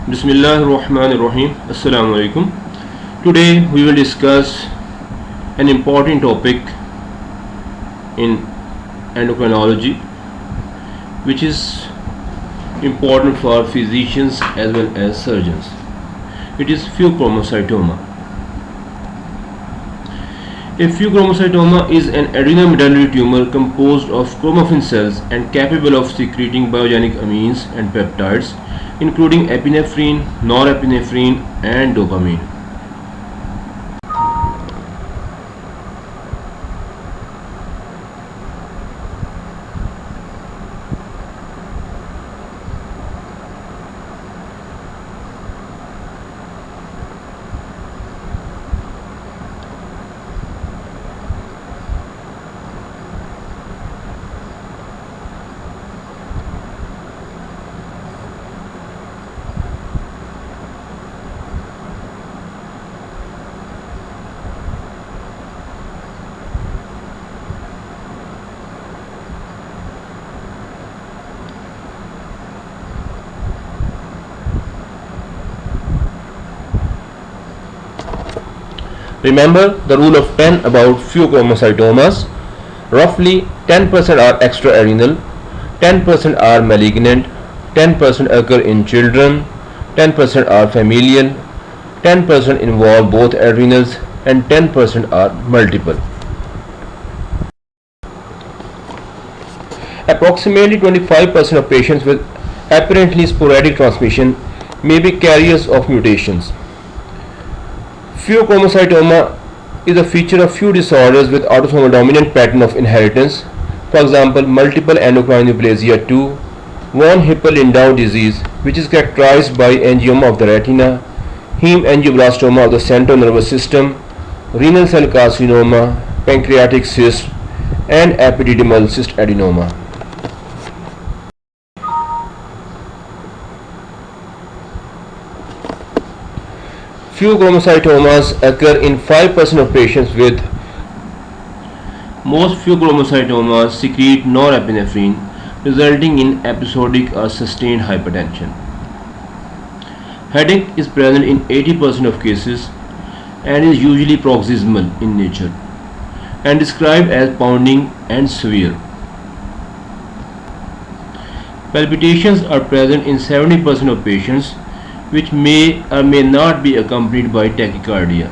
Bismillahirrahmanirrahim. Assalamu alaikum. Today we will discuss an important topic in endocrinology, which is important for physicians as well as surgeons. It is pheochromocytoma. A pheochromocytoma is an adrenomedullary tumor composed of chromaffin cells and capable of secreting biogenic amines and peptides, including epinephrine, norepinephrine, and dopamine. Remember the rule of 10 about pheochromocytomas. Roughly 10% are extrarenal, 10% are malignant, 10% occur in children, 10% are familial, 10% involve both adrenals, and 10% are multiple. Approximately 25% of patients with apparently sporadic transmission may be carriers of mutations. Pheochromocytoma is a feature of few disorders with autosomal dominant pattern of inheritance. For example, multiple endocrine neoplasia 2, von Hippel-Lindau disease, which is characterized by angioma of the retina, hemangioblastoma of the central nervous system, renal cell carcinoma, pancreatic cyst, and epididymal cyst adenoma. Pheochromocytomas occur in 5% of patients with. Most pheochromocytomas secrete norepinephrine, resulting in episodic or sustained hypertension. Headache is present in 80% of cases and is usually paroxysmal in nature and described as pounding and severe. Palpitations are present in 70% of patients, which may or may not be accompanied by tachycardia.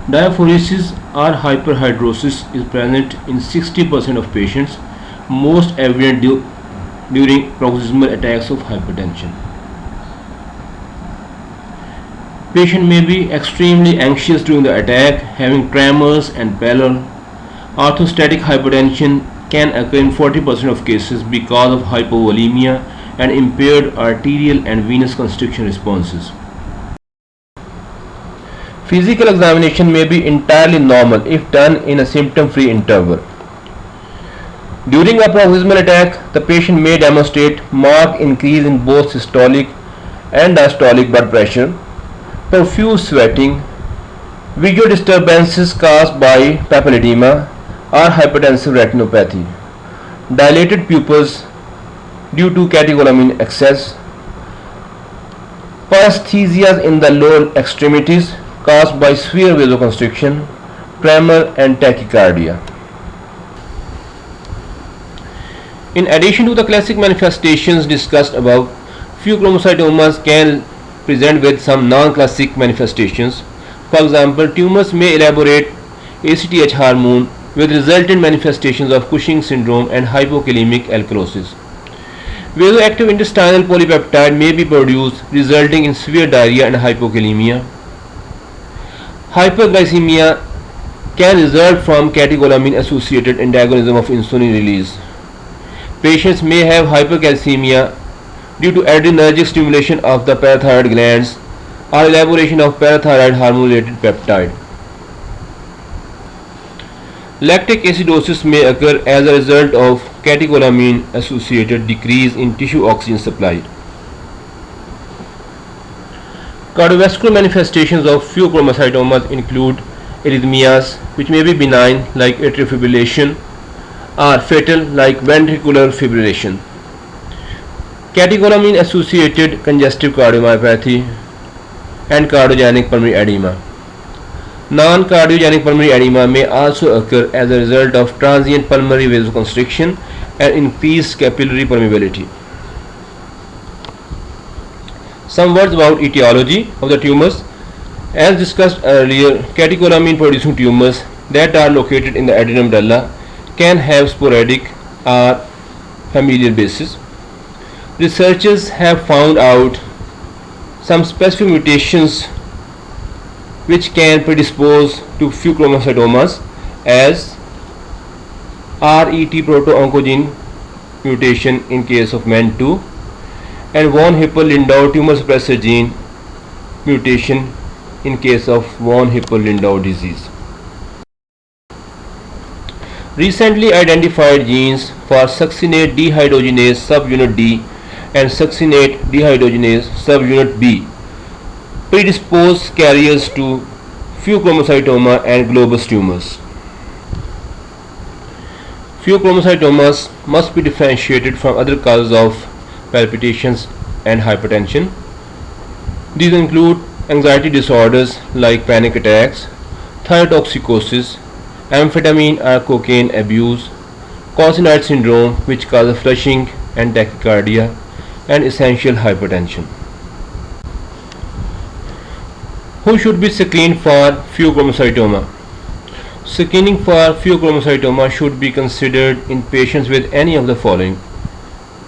Diaphoresis or hyperhidrosis is present in 60% of patients, most evident during paroxysmal attacks of hypertension. Patient may be extremely anxious during the attack, having tremors and pallor. Orthostatic hypertension can occur in 40% of cases because of hypovolemia and impaired arterial and venous constriction responses. Physical examination may be entirely normal if done in a symptom-free interval. During a paroxysmal attack, the patient may demonstrate marked increase in both systolic and diastolic blood pressure, profuse sweating, visual disturbances caused by papilledema or hypertensive retinopathy, dilated pupils due to catecholamine excess, paresthesias in the lower extremities caused by severe vasoconstriction, tremor, and tachycardia. In addition to the classic manifestations discussed above, pheochromocytomas can present with some non-classic manifestations. For example, tumors may elaborate ACTH hormone with resultant manifestations of Cushing syndrome and hypokalemic alkalosis. Vasoactive intestinal polypeptide may be produced, resulting in severe diarrhea and hypokalemia. Hyperglycemia can result from catecholamine-associated antagonism of insulin release. Patients may have hypercalcemia due to adrenergic stimulation of the parathyroid glands or elaboration of parathyroid hormone-related peptide. Lactic acidosis may occur as a result of catecholamine-associated decrease in tissue oxygen supply. Cardiovascular manifestations of pheochromocytomas include arrhythmias, which may be benign like atrial fibrillation, or fatal like ventricular fibrillation. Catecholamine associated congestive cardiomyopathy and cardiogenic pulmonary edema. Non-cardiogenic pulmonary edema may also occur as a result of transient pulmonary vasoconstriction and increased capillary permeability. Some words about etiology of the tumors. As discussed earlier, catecholamine producing tumors that are located in the adenomedulla can have sporadic or familial basis. Researchers have found out some specific mutations which can predispose to pheochromocytomas as RET proto-oncogene mutation in case of MEN2 and von Hippel-Lindau tumor suppressor gene mutation in case of von Hippel-Lindau disease. Recently identified genes for succinate dehydrogenase subunit D and succinate dehydrogenase subunit B predispose carriers to pheochromocytoma and globus tumors. Pheochromocytomas must be differentiated from other causes of palpitations and hypertension. These include anxiety disorders like panic attacks, thyrotoxicosis, amphetamine or cocaine abuse, Cousinet syndrome which causes flushing and tachycardia, and essential hypertension. Who should be screened for pheochromocytoma? Screening for pheochromocytoma should be considered in patients with any of the following: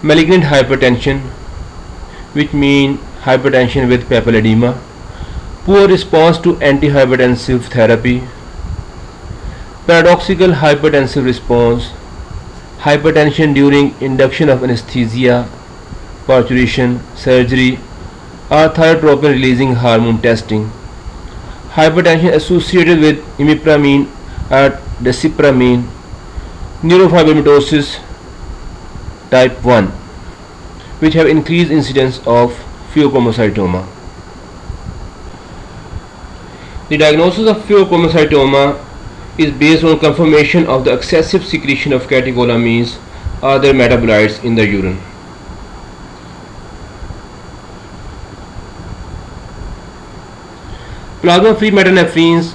malignant hypertension, which means hypertension with papilledema, poor response to antihypertensive therapy, paradoxical hypertensive response, hypertension during induction of anesthesia, parturition, surgery, or thyrotropin releasing hormone testing, hypertension associated with imipramine or desipramine, neurofibromatosis type 1, which have increased incidence of pheochromocytoma. The diagnosis of pheochromocytoma is based on confirmation of the excessive secretion of catecholamines or their metabolites in the urine. Plasma-free metanephrine's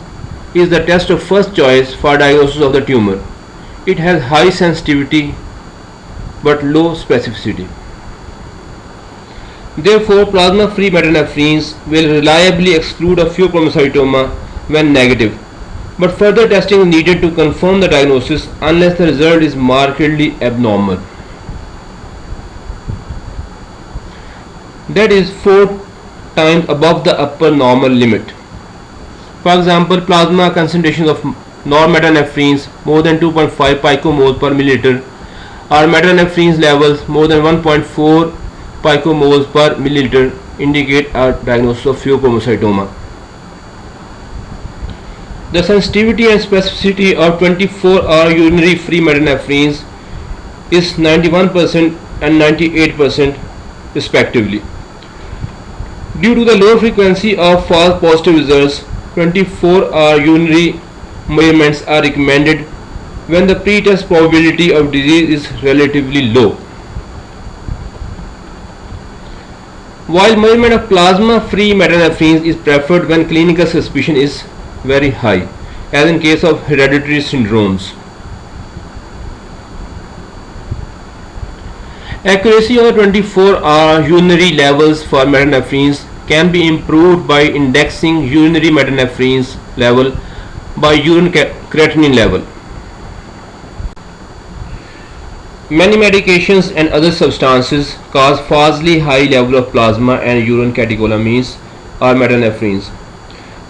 is the test of first choice for diagnosis of the tumor. It has high sensitivity but low specificity. Therefore, plasma-free metanephrine's will reliably exclude a pheochromocytoma when negative, but further testing is needed to confirm the diagnosis unless the result is markedly abnormal. That is 4 times above the upper normal limit. For example, plasma concentrations of normetanephrines more than 2.5 picomoles per milliliter or metanephrine's levels more than 1.4 picomoles per milliliter indicate a diagnosis of pheochromocytoma. The sensitivity and specificity of 24-hour urinary free metanephrine's is 91% and 98% respectively. Due to the low frequency of false positive results, 24-hour urinary measurements are recommended when the pre-test probability of disease is relatively low. While measurement of plasma-free metanephrine's is preferred when clinical suspicion is very high, as in case of hereditary syndromes. Accuracy of 24-hour urinary levels for metanephrine's can be improved by indexing urinary metanephrine's level by urine creatinine level. Many medications and other substances cause falsely high level of plasma and urine catecholamines or metanephrine's.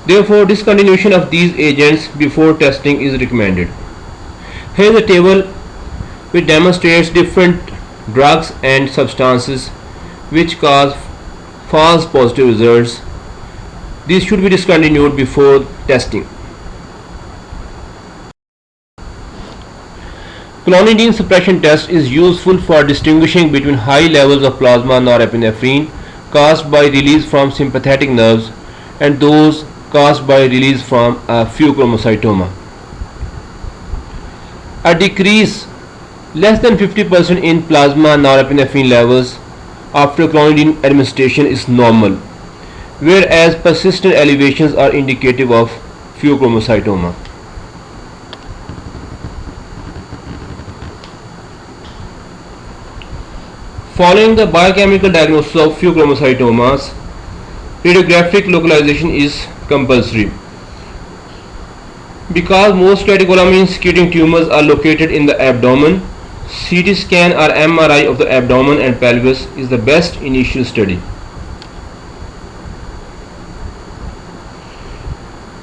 Therefore, discontinuation of these agents before testing is recommended. Here is a table which demonstrates different drugs and substances which cause false positive results. These should be discontinued before testing. Clonidine suppression test is useful for distinguishing between high levels of plasma norepinephrine caused by release from sympathetic nerves and those caused by release from a pheochromocytoma. A decrease less than 50% in plasma norepinephrine levels after clonidine administration is normal, whereas persistent elevations are indicative of pheochromocytoma. Following the biochemical diagnosis of pheochromocytomas, radiographic localization is compulsory. Because most catecholamine secreting tumors are located in the abdomen, CT scan or MRI of the abdomen and pelvis is the best initial study.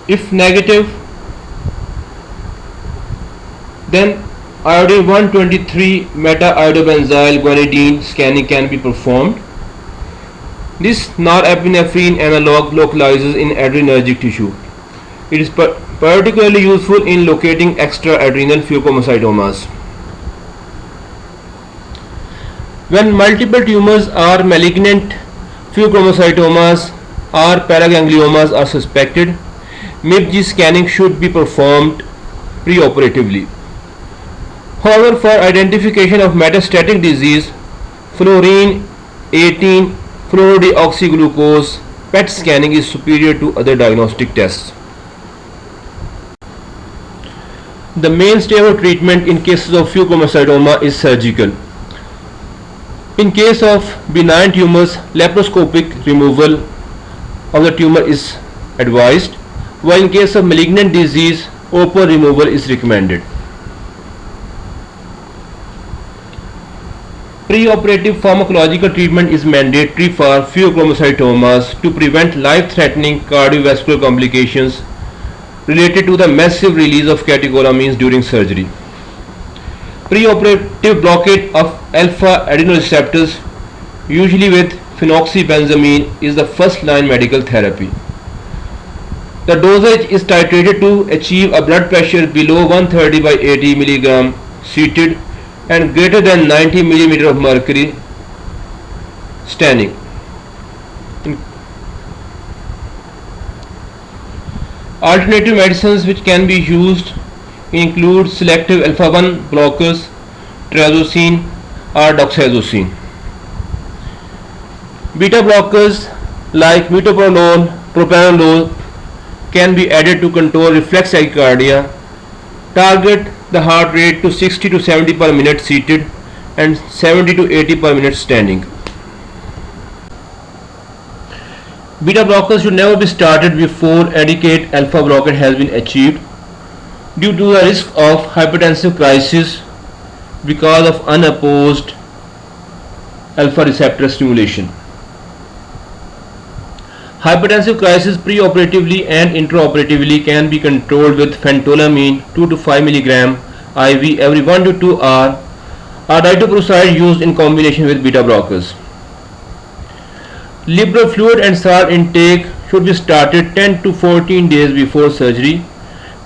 If negative, then iodine 123 meta-iodobenzyl guanidine scanning can be performed. This norepinephrine analog localizes in adrenergic tissue. It is particularly useful in locating extraadrenal pheochromocytomas. When multiple tumors or malignant pheochromocytomas or paragangliomas are suspected, MIBG scanning should be performed preoperatively. However, for identification of metastatic disease, fluorine 18 fluorodeoxyglucose PET scanning is superior to other diagnostic tests. The mainstay of treatment in cases of pheochromocytoma is surgical. In case of benign tumors, laparoscopic removal of the tumor is advised, while in case of malignant disease, open removal is recommended. Preoperative pharmacological treatment is mandatory for pheochromocytomas to prevent life-threatening cardiovascular complications related to the massive release of catecholamines during surgery. Preoperative blockade of alpha adrenoreceptors, usually with phenoxybenzamine, is the first-line medical therapy. The dosage is titrated to achieve a blood pressure below 130 by 80 mg seated and greater than 90 mm of mercury standing. Alternative medicines which can be used include selective alpha-1 blockers, trazosine or doxazosine. Beta blockers like metoprolol, propranolol can be added to control reflex tachycardia. Target the heart rate to 60 to 70 per minute seated and 70 to 80 per minute standing. Beta blockers should never be started before adequate alpha blockade has been achieved due to the risk of hypertensive crisis because of unopposed alpha receptor stimulation. Hypertensive crisis preoperatively and intraoperatively can be controlled with phentolamine 2 to 5 mg IV every 1 to 2 hours or ditoproxide used in combination with beta blockers. Liberal fluid and salt intake should be started 10 to 14 days before surgery,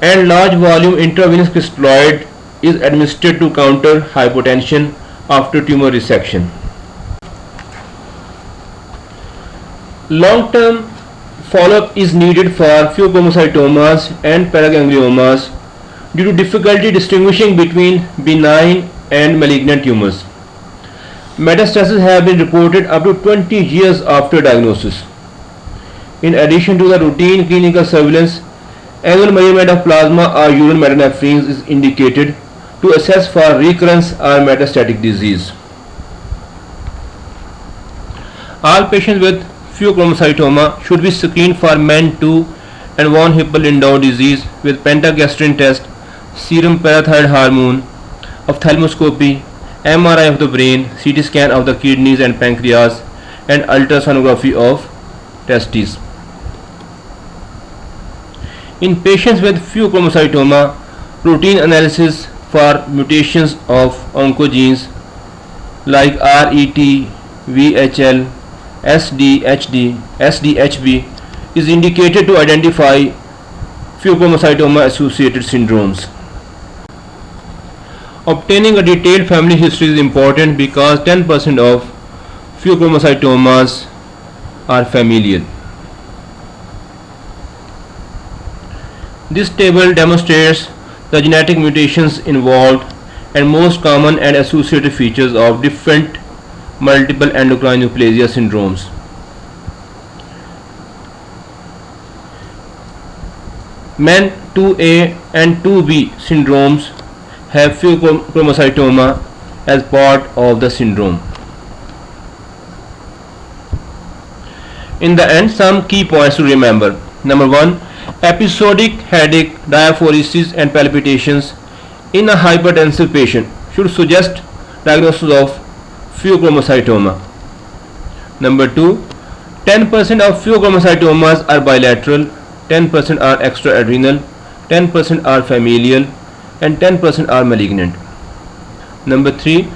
and large volume intravenous crystalloid is administered to counter hypotension after tumor resection. Long-term follow-up is needed for pheochromocytomas and paragangliomas due to difficulty distinguishing between benign and malignant tumors. Metastases have been reported up to 20 years after diagnosis. In addition to the routine clinical surveillance, annual measurement of plasma or urine metanephrines is indicated to assess for recurrence or metastatic disease. All patients with pheochromocytoma should be screened for MEN2 and von Hippel-Lindau disease with pentagastrin test, serum parathyroid hormone, ophthalmoscopy, MRI of the brain, CT scan of the kidneys and pancreas, and ultrasonography of testes. In patients with pheochromocytoma, protein analysis for mutations of oncogenes like RET, VHL, SDHD, SDHB is indicated to identify pheochromocytoma associated syndromes. Obtaining a detailed family history is important because 10% of pheochromocytomas are familial. This table demonstrates the genetic mutations involved and most common and associated features of different multiple endocrine neoplasia syndromes. Men 2A and 2B syndromes have pheochromocytoma as part of the syndrome. In the end, some key points to remember. Number 1. Episodic headache, diaphoresis and palpitations in a hypertensive patient should suggest diagnosis of pheochromocytoma. Number 2. 10% of pheochromocytomas are bilateral, 10% are extraadrenal, 10% are familial, and 10% are malignant. Number 3.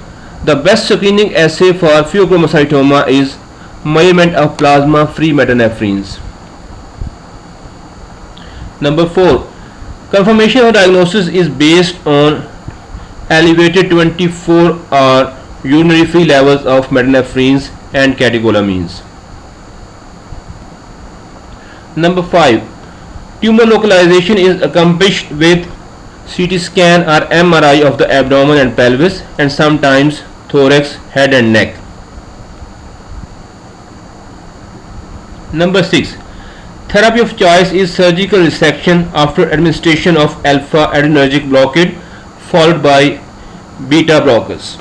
The best screening assay for pheochromocytoma is measurement of plasma-free metanephrines. Number 4. Confirmation of diagnosis is based on elevated 24-hour urinary free levels of metanephrines and catecholamines. Number 5. Tumor localization is accomplished with CT scan or MRI of the abdomen and pelvis, and sometimes thorax, head and neck. Number 6. Therapy of choice is surgical resection after administration of alpha adrenergic blockade followed by beta blockers.